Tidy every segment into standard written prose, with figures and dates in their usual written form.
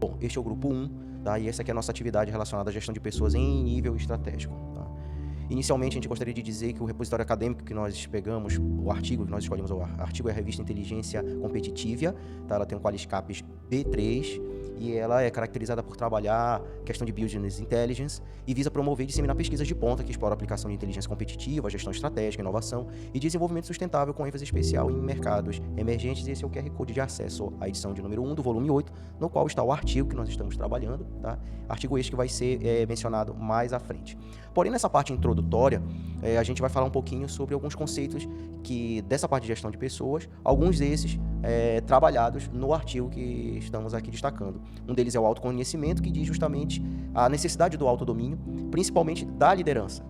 Bom, este é o grupo 1, tá? E essa aqui é a nossa atividade relacionada à gestão de pessoas em nível estratégico, tá? Inicialmente, a gente gostaria de dizer que o repositório acadêmico que nós pegamos, o artigo que nós escolhemos, o artigo é a revista Inteligência Competitiva, tá? Ela tem um Qualiscapes B3 e ela é caracterizada por trabalhar questão de Business Intelligence e visa promover e disseminar pesquisas de ponta que exploram a aplicação de inteligência competitiva, gestão estratégica, inovação e desenvolvimento sustentável com ênfase especial em mercados emergentes. E esse é o QR Code de acesso à edição de número 1 do volume 8, no qual está o artigo que nós estamos trabalhando, tá? Artigo este que vai ser mencionado mais à frente. Porém, nessa parte introdutória, a gente vai falar um pouquinho sobre alguns conceitos dessa parte de gestão de pessoas, alguns desses trabalhados no artigo que estamos aqui destacando. Um deles é o autoconhecimento, que diz justamente a necessidade do autodomínio, principalmente da liderança,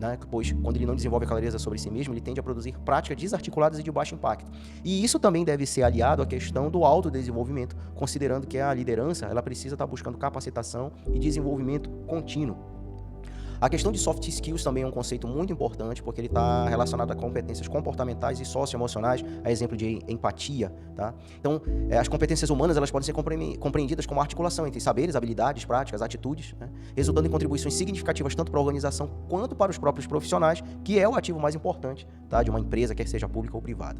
né? Pois quando ele não desenvolve a clareza sobre si mesmo, ele tende a produzir práticas desarticuladas e de baixo impacto. E isso também deve ser aliado à questão do autodesenvolvimento, considerando que a liderança ela precisa estar buscando capacitação e desenvolvimento contínuo. A questão de soft skills também é um conceito muito importante, porque ele está relacionado a competências comportamentais e socioemocionais, a exemplo de empatia, tá? Então, as competências humanas elas podem ser compreendidas como articulação entre saberes, habilidades, práticas, atitudes, né? Resultando em contribuições significativas tanto para a organização quanto para os próprios profissionais, que é o ativo mais importante, tá? De uma empresa, quer seja pública ou privada.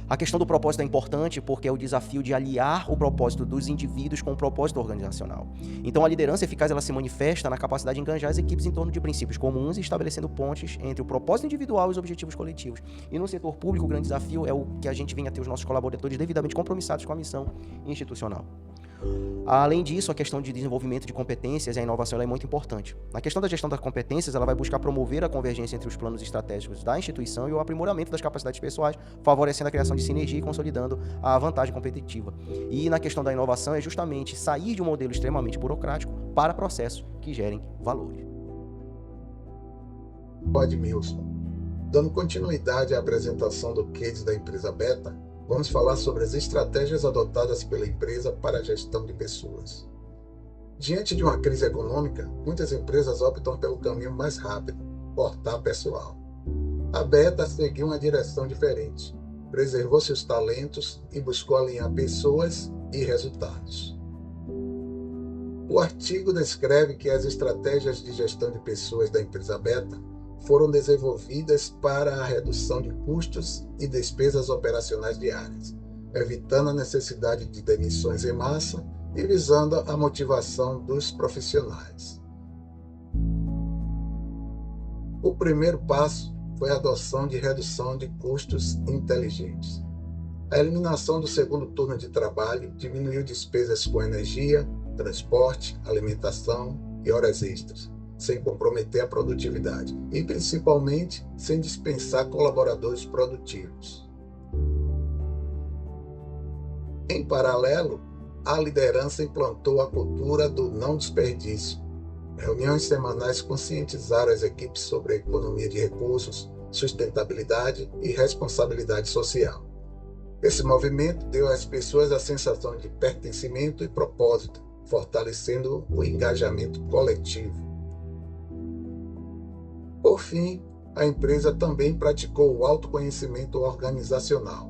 A questão do propósito é importante porque é o desafio de aliar o propósito dos indivíduos com o propósito organizacional. Então, a liderança eficaz ela se manifesta na capacidade de engajar as equipes em torno de princípios comuns e estabelecendo pontes entre o propósito individual e os objetivos coletivos. E no setor público, o grande desafio é o que a gente venha a ter os nossos colaboradores devidamente compromissados com a missão institucional. Além disso, a questão de desenvolvimento de competências e a inovação ela é muito importante. Na questão da gestão das competências, ela vai buscar promover a convergência entre os planos estratégicos da instituição e o aprimoramento das capacidades pessoais, favorecendo a criação de sinergia e consolidando a vantagem competitiva. E na questão da inovação é justamente sair de um modelo extremamente burocrático para processos que gerem valores. Admilson. Dando continuidade à apresentação do case da empresa Beta, vamos falar sobre as estratégias adotadas pela empresa para a gestão de pessoas. Diante de uma crise econômica, muitas empresas optam pelo caminho mais rápido, cortar pessoal. A Beta seguiu uma direção diferente, preservou seus talentos e buscou alinhar pessoas e resultados. O artigo descreve que as estratégias de gestão de pessoas da empresa Beta foram desenvolvidas para a redução de custos e despesas operacionais diárias, evitando a necessidade de demissões em massa e visando a motivação dos profissionais. O primeiro passo foi a adoção de redução de custos inteligentes. A eliminação do segundo turno de trabalho diminuiu despesas com energia, transporte, alimentação e horas extras, sem comprometer a produtividade e, principalmente, sem dispensar colaboradores produtivos. Em paralelo, a liderança implantou a cultura do não desperdício. Reuniões semanais conscientizaram as equipes sobre a economia de recursos, sustentabilidade e responsabilidade social. Esse movimento deu às pessoas a sensação de pertencimento e propósito, fortalecendo o engajamento coletivo. Por fim, a empresa também praticou o autoconhecimento organizacional,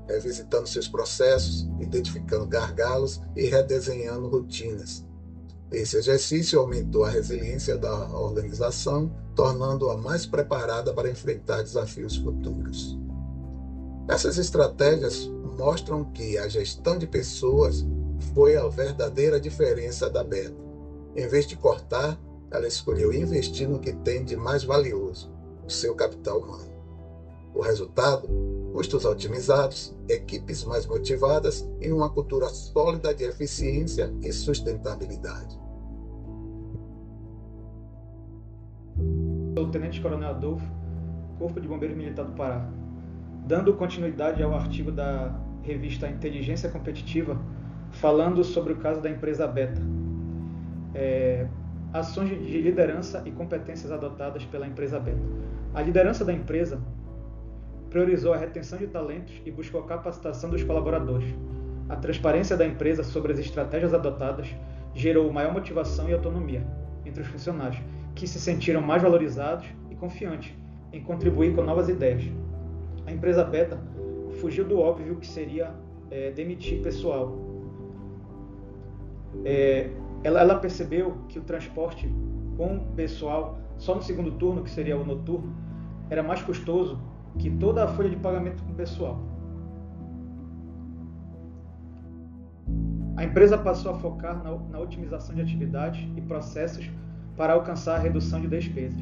revisitando seus processos, identificando gargalos e redesenhando rotinas. Esse exercício aumentou a resiliência da organização, tornando-a mais preparada para enfrentar desafios futuros. Essas estratégias mostram que a gestão de pessoas foi a verdadeira diferença da Beta. Em vez de cortar, ela escolheu investir no que tem de mais valioso, o seu capital humano. O resultado? Custos otimizados, equipes mais motivadas e uma cultura sólida de eficiência e sustentabilidade. Sou o Tenente Coronel Adolfo, Corpo de Bombeiros Militar do Pará. Dando continuidade ao artigo da revista Inteligência Competitiva, falando sobre o caso da empresa Beta. Ações de liderança e competências adotadas pela empresa Beta. A liderança da empresa priorizou a retenção de talentos e buscou a capacitação dos colaboradores. A transparência da empresa sobre as estratégias adotadas gerou maior motivação e autonomia entre os funcionários, que se sentiram mais valorizados e confiantes em contribuir com novas ideias. A empresa Beta fugiu do óbvio que seria demitir pessoal. Ela percebeu que o transporte com pessoal só no segundo turno, que seria o noturno, era mais custoso que toda a folha de pagamento com pessoal. A empresa passou a focar na otimização de atividades e processos para alcançar a redução de despesas.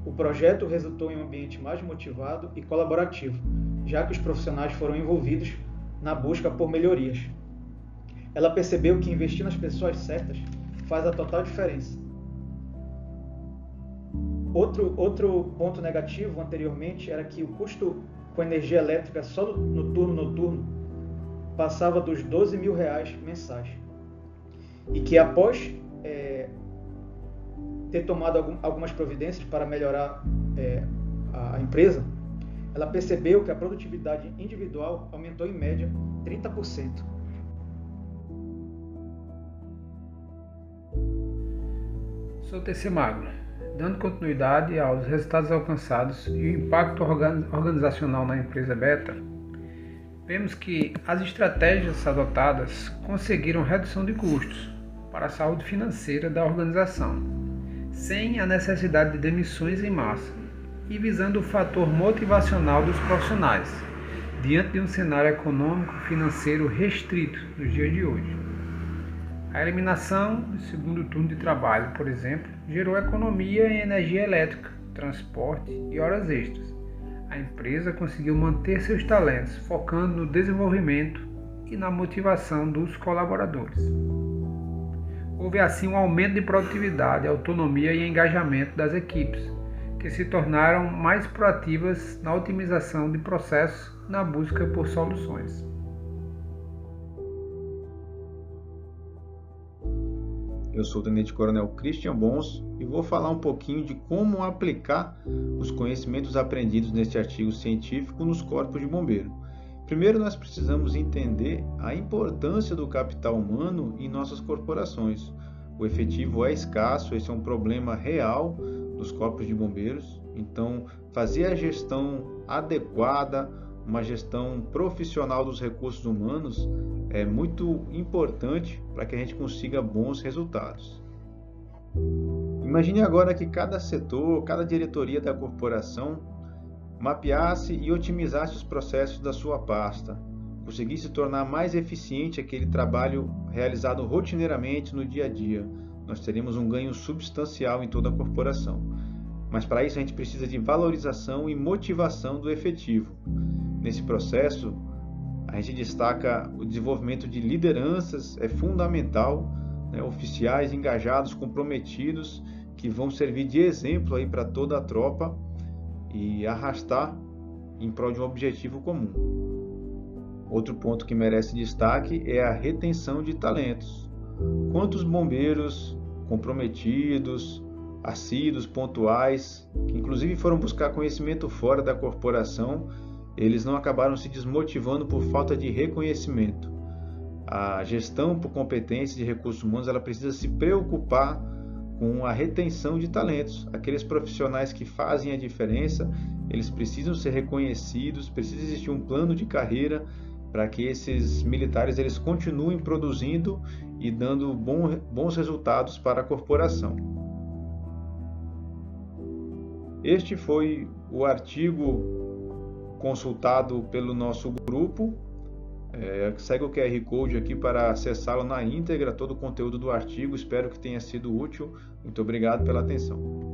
O projeto resultou em um ambiente mais motivado e colaborativo, já que os profissionais foram envolvidos na busca por melhorias. Ela percebeu que investir nas pessoas certas faz a total diferença. Outro ponto negativo anteriormente era que o custo com energia elétrica só no turno noturno passava dos R$12 mil mensais. E que após ter tomado algumas providências para melhorar a empresa, ela percebeu que a produtividade individual aumentou em média 30%. Sou TC Magno, dando continuidade aos resultados alcançados e o impacto organizacional na empresa Beta. Vemos que as estratégias adotadas conseguiram redução de custos para a saúde financeira da organização, sem a necessidade de demissões em massa e visando o fator motivacional dos profissionais, diante de um cenário econômico-financeiro restrito nos dias de hoje. A eliminação do segundo turno de trabalho, por exemplo, gerou economia em energia elétrica, transporte e horas extras. A empresa conseguiu manter seus talentos, focando no desenvolvimento e na motivação dos colaboradores. Houve assim um aumento de produtividade, autonomia e engajamento das equipes, que se tornaram mais proativas na otimização de processos na busca por soluções. Eu sou o Tenente Coronel Christian Bons e vou falar um pouquinho de como aplicar os conhecimentos aprendidos neste artigo científico nos corpos de bombeiro. Primeiro, nós precisamos entender a importância do capital humano em nossas corporações. O efetivo é escasso, esse é um problema real dos corpos de bombeiros. Então, fazer a gestão adequada, uma gestão profissional dos recursos humanos é muito importante para que a gente consiga bons resultados. Imagine agora que cada setor, cada diretoria da corporação mapeasse e otimizasse os processos da sua pasta, conseguisse tornar mais eficiente aquele trabalho realizado rotineiramente no dia a dia. Nós teríamos um ganho substancial em toda a corporação. Mas para isso a gente precisa de valorização e motivação do efetivo. Nesse processo, a gente destaca o desenvolvimento de lideranças, é fundamental, né? Oficiais engajados, comprometidos, que vão servir de exemplo aí para toda a tropa e arrastar em prol de um objetivo comum. Outro ponto que merece destaque é a retenção de talentos. Quantos bombeiros comprometidos, assíduos, pontuais, que inclusive foram buscar conhecimento fora da corporação, eles não acabaram se desmotivando por falta de reconhecimento. A gestão por competência de recursos humanos, ela precisa se preocupar com a retenção de talentos. Aqueles profissionais que fazem a diferença, eles precisam ser reconhecidos, precisa existir um plano de carreira para que esses militares eles continuem produzindo e dando bons resultados para a corporação. Este foi o artigo consultado pelo nosso grupo. Segue o QR Code aqui para acessá-lo na íntegra, todo o conteúdo do artigo. Espero que tenha sido útil. Muito obrigado pela atenção.